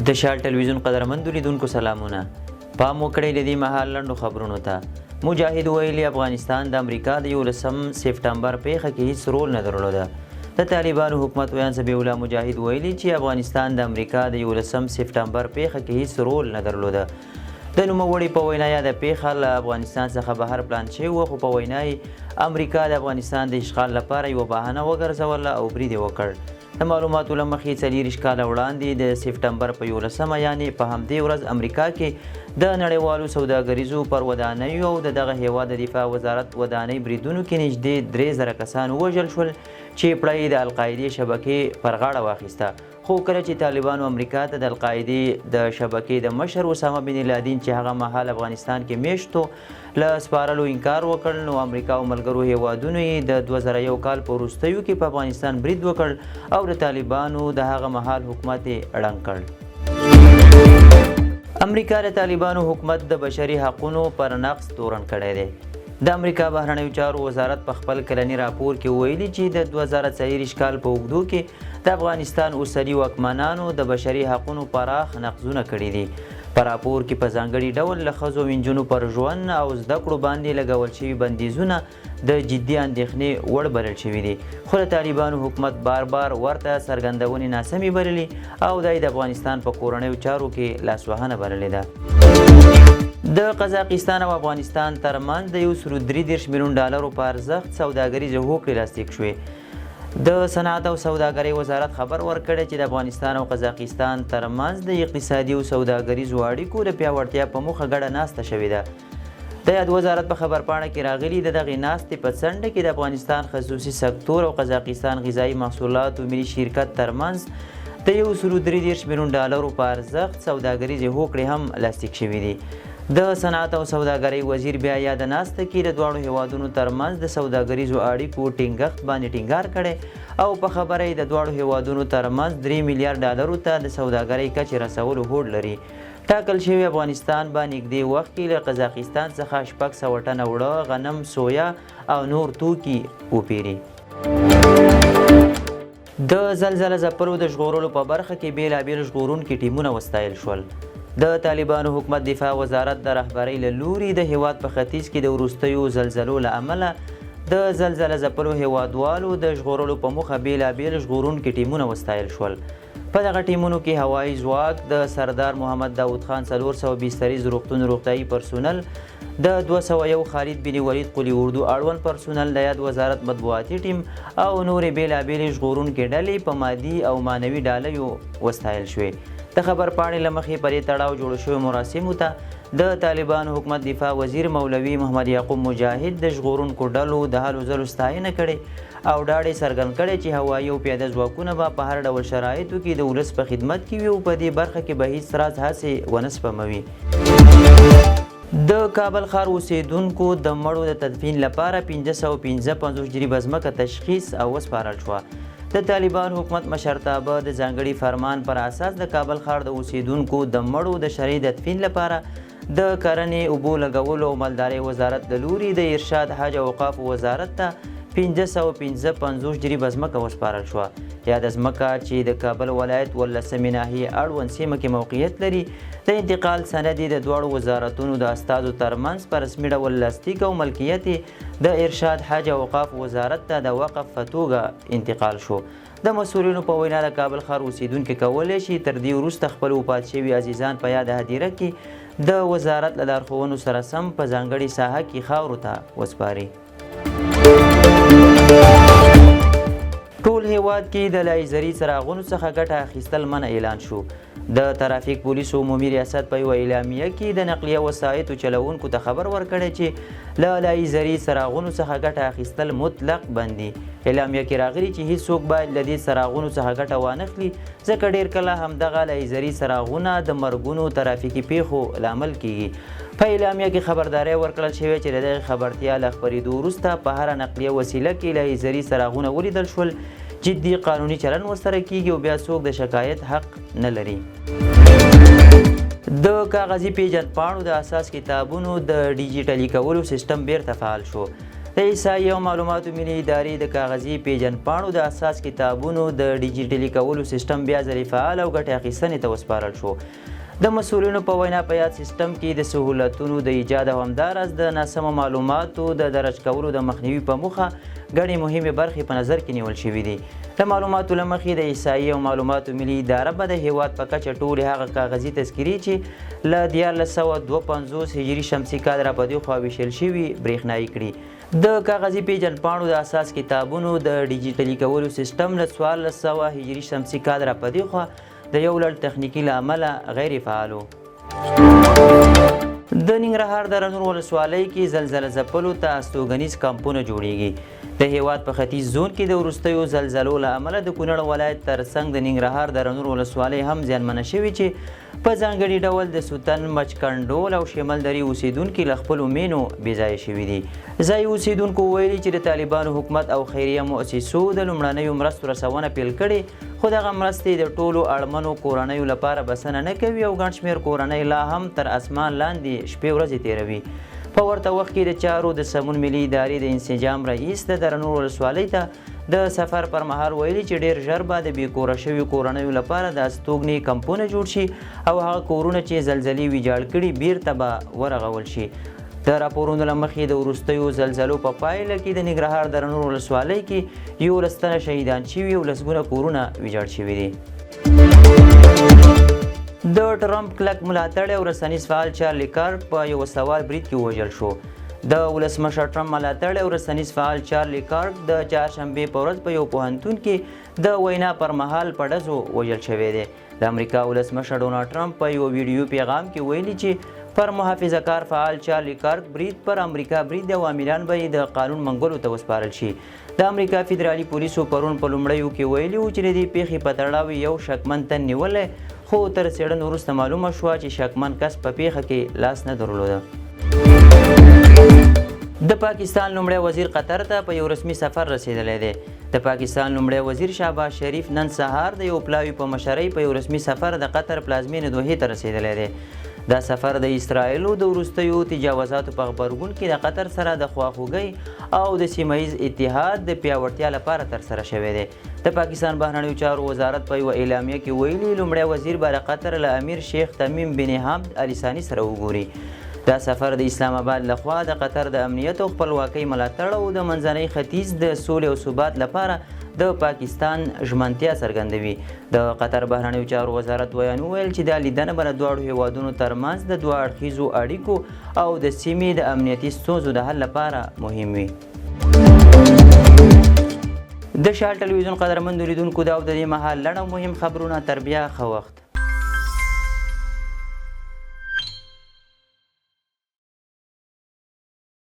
د شال ټلویزیون قدرمندو لیدونکو سلامونه. پام وکړئ د دې مهال لنډو خبرونو ته. مجاهد ویلي افغانستان د امریکا د 11 سپټمبر پیښه کې هیڅ رول نه درلوده. د طالبانو حکومت ویان ذبیح الله مجاهد ویلي چې افغانستان د امریکا د 11 سپټمبر پیښه کې هیڅ رول نه درلوده. د نوموړي په وینا یا د پیښه له افغانستان څخه بهر پلان شوی و، خو په وینا امریکا د افغانستان د اشغال لپاره یوه بهانه وګرځوله او برید یې وکړ. د معلوماتو له مخې 40 کاله وړاندې د سپټمبر په 11 یعنې په همدې ورځ امریکا کې د نړیوالو سوداګریزو پر ودانیو او د دغه هیواد د دفاع وزارت ودانۍ بریدونو کې نږدې 3000 کسان ووژل شول چې پړه یې د القاعدې شبکې پر غاړه واخیسته. خو کله چې طالبانو امریکا ته د القاعدې د شبکې د مشر اسامه بن لادن چې هغه مهال افغانستان کې میشتو له سپارلو انکار وکړ، نو امریکا او ملګرو هیوادونو یې د 2001 کال په وروستیو کې په افغانستان برید وکړ او د طالبانو د هغه مهال حکومت یې ړنګ کړ. امریکا د طالبانو حکومت د بشري حقونو پر نقض تورن کړی دی. د امریکا بهرنیو چارو وزارت په خپل کلني راپور کې ویلي چې د 2024 کال په اوږدو کې د افغانستان اوسني واکمنانو د بشري حقونو پراخ نقضونه کړي دي. په راپور کې په ځانګړي ډول له ښځو او نجونو پر ژوند او زده کړو باندې لګول شوي بندیزونه د جدي اندېښنې وړ بلل شوي دي، خو د طالبانو حکومت بار بار ورته څرګندونې ناسمې بللي او دا یې د افغانستان په کورنیو چارو کې لاسوهنه بللې ده. د قزاقستان او افغانستان ترمنځ د 133 میلیون ډالرو په ارزښت سوداګریزې هوکړې لاسلیک شوې. د صنعت او سوداګرۍ وزارت خبر ورکړی چې د افغانستان او قزاقستان ترمنځ د اقتصادي او سوداګریزو اړیکو د پیاوړتیا په موخه ګډه ناسته شوې ده. د یاد وزارت په خبرپاڼه کې راغلي د دغې ناستې په څنډه کې د افغانستان خصوصي سکتور او قزاقستان غذایي محصولاتو ملي شرکت ترمنځ د 133 میلیون ډالرو په ارزښت سوداګریزې هوکړې هم لاسلیک شوې دي. د صنعت او سوداګرۍ وزیر بیا یاد ناسته کې د دواړو هیوادونو ترمنځ د سوداګریزو اړیکو ټینګښت باندې ټینګار کړی او په خبره یې د دواړو هیوادونو ترمنځ 3 میلیارډ ډالرو ته د سوداګرۍ کچې رسولو هوډ لري. ټاکل شوی افغانستان به نږدې وخت کې له قزاقستان څخه 600 ټنه اوړه، غنم، سویا او نور توکي وپیري. د زلزله ځپلو د ژغورلو په برخه کې بیلابیل ژغورونکي ټیمونه وستایل شول. د طالبانو حکومت دفاع وزارت د رهبرۍ له لوري د هیواد په ختیځ کې د وروستیو زلزلو له امله د زلزله ځپلو هیوادوالو د ژغورلو په موخه بیلابیل ژغورونکي ټیمونه وستایل شول. په دغه ټیمونو کې هوایي ځواک د سردار محمد داود خان 400 بستریز روغتون روغتیایي پرسونل، د 201 خالد بن ولید قلي اردو اړوند پرسونل، د یاد وزارت مطبوعاتي ټیم او نورې بیلابیلې ژغورونکي ډلې په مادي او معنوي ډالیو وستایل شوې. د خبرپاڼې له مخې پرې تړاو جوړ شویو مراسمو ته د طالبانو حکومت دفاع وزیر مولوي محمد یعقوب مجاهد د ژغورونکو ډلو د هلو ځلو ستاینه کړې او ډاډ یې څرګند کړی چې هوایي او پیاده ځواکونه به په هر ډول شرایطو کې د ولس په خدمت کې وي او په دې برخه کې به هیڅ راز هڅې ونه سپموي. د کابل ښار اوسیدونکو د مړو د تدفین لپاره 555 جریبه ځمکه تشخیص او وسپارل شوه. د طالبان حکومت مشرتابه د ځانګړي فرمان پر اساس د کابل ښار د اوسیدونکو د مړو د شرعي تدفین لپاره د کرنې، اوبو لګولو او مالدارۍ وزارت د لوري د ارشاد حج او اوقافو وزارت ته 555 جریبه ځمکه وسپارل شوه. یاده ځمکه چې د کابل ولایت 18 ناحیې اړوند سیمه کې موقعیت لري، د انتقال سند د دواړو وزارتونو د استازو ترمنځ په رسمي ډول لاسلیک او ملکیت د ارشاد حج او اوقاف وزارت ته د وقف په توګه انتقال شو. د مسؤلینو په وینا د کابل ښار اوسیدونکي کولی شي تر دې وروسته خپل وفات شوي عزیزان په یاده هدیره کې د وزارت له لارښوونو سره سم په ځانګړې ساحه کې خاورو ته وسپاري. ټول هیواد کې د لایزري څراغونو څخه ګټه اخیستل منع اعلان شو. د ترافیک پولیسو عمومي ریاست په یوه اعلامیه کې د نقلیه وسایطو چلوونکو ته خبر ورکړی چې له لایزري څراغونو څخه ګټه اخیستل مطلق بند دي. اعلامیه کې راغلي چې هیڅوک باید له دې څراغونو څخه ګټه وانخلي، ځکه ډیر کله همدغه لایزري څراغونه د مرګونو ترافیکي پیښو لامل کیږي. په اعلامیه کې خبرداری ورکړل شوې چې د دغې خبرتیا له خپرېدو وروسته په هره نقلیه وسیله کې لایزري څراغونه ولیدل شول، جدي قانوني چلن ورسره کیږي او بیا څوک د شکایت حق نه لري. د کاغذي پیژند پاڼو د اساس کتابونو د ډیجیټلي کولو سیستم بیرته فعال شو. د احصایې او معلوماتو ملي ادارې د کاغذي پیژندپاڼو د اساس کتابونو د ډیجیټلي کولو سیستم بیا ځلې فعال او ګټې اخیستنې ته وسپارل شو. د مسؤلینو په وینا په یاد سیستم کې د سهولتونو د ایجاد او همداراز د ناسمو معلوماتو د درج کولو د مخنیوي په موخه ګڼې مهمې برخې په نظر کې نیول شوي دي. د معلوماتو له مخې د احصایې او معلوماتو ملي اداره به د هیواد په کچه ټولې هغه کاغذي تذکرې چې له 1452 هجري شمسي کال را په دې خوا ویشل شوي برېښنایي کړي. د کاغذي پیژندپاڼو د اساس کتابونو د ډیجیټلي کولو سیستم له 1400 هجري شمسي کال را په دې خوا د یو لړ تخنیکي له امله غیر فعال و. د ننګرهار د رنور ولسوالۍ کې زلزله ځپلو ته استوګنیز کمپونه جوړیږي. د هیواد په ختیځ زون کې د وروستیو زلزلو له امله د کونړ ولایت ترڅنګ د ننګرهار د رنور ولسوالۍ هم زیانمنه شوې چې په ځانګړي ډول د سوتن، مچکنډول او شمال درې اوسیدونکي له خپلو مینو بېځایه شوي دي. ځایي اوسیدونکو ویلي چې د طالبانو حکومت او خیریه مؤسسو د لومړنیو مرستو رسونه پیل کړې، خو دغه مرستې د ټولو اړمنو کورنیو لپاره بسنه نه کوي او ګڼ شمېر کورنۍ لا هم تر اسمان لاندې شپې ورځې تېروي. په ورته وخت کې د چارو د سمون ملي ادارې د انسجام رئیس د درنور ولسوالۍ ته د سفر پر مهال ویلي چې ډیر ژر به د بې کوره شویو کورنیو لپاره د استوګنې کمپونه جوړ شي او هغه کورونه چې زلزلې ویجاړ کړي بیرته به ورغول شي. د راپورونو له مخې د وروستیو زلزلو په پایله کې د ننګرهار د رنور ولسوالۍ کې 11 تنه شهیدان شوي او لسګونه کورونه ویجاړ شوي دي. د ټرمپ کلک ملاتړی او رسنیز فعال چارلی کارک په یو سوال برید کې ووژل شو. د ولسمشر ټرمپ ملاتړی او رسنیز فعال چارلی کارک د چهارشنبې په ورځ په یو پوهنتون کې د وینا پر مهال په ډزو وژل شوی دی. د امریکا ولسمشر ډونالډ ټرمپ په یو ویډیو پیغام کې ویلي چې پر محافظه کار فعال چارلی کارک برید پر امریکا برید او عاملان به د قانون منګولو ته وسپارل شي. د امریکا فدرالي پولیسو پرون په لومړیو کې ویلي و چې د دې پیښې په تړاو یو شکمن تن نیولی، خو تر څېړنې وروسته معلومه شوه چې شکمن کس په پیښه کې لاس نه درلوده. د پاکستان لومړی وزیر قطر ته په یو رسمي سفر رسیدلی دی. د پاکستان لومړی وزیر شهباز شریف نن سهار د یو پلاوي په مشرۍ په یو رسمي سفر د قطر پلازمینې دوحې ته رسیدلی دی. دا سفر د اسرائیلو د وروستیو تجاوزاتو په غبرګون کې د قطر سره د خواخوږۍ او د سیمه ییز اتحاد د پیاوړتیا لپاره ترسره شوی دی. د پاکستان بهرنیو چارو وزارت په یوه اعلامیه کې ویلي لومړی وزیر به د قطر له امیر شیخ تمیم بن حمد ال ثاني سره وګوري. دا سفر د اسلام آباد لخوا د قطر د امنیت او خپلواکۍ ملاتړ او د منځني ختیځ د سولې او ثبات لپاره د پاکستان ژمنتیا څرګندوي. د قطر بهرنیو چارو وزارت ویل چې دا لیدنه به د دواړو هیوادونو ترمنځ د دوه اړخیزو اړیکو او د سیمې د امنیتي ستونزو د حل لپاره مهم وي. د شال ټلویزیون قدرمنو لیدونکو دا او د دې مهال لنډ او مهم خبرونه تر بیا ښه وخت.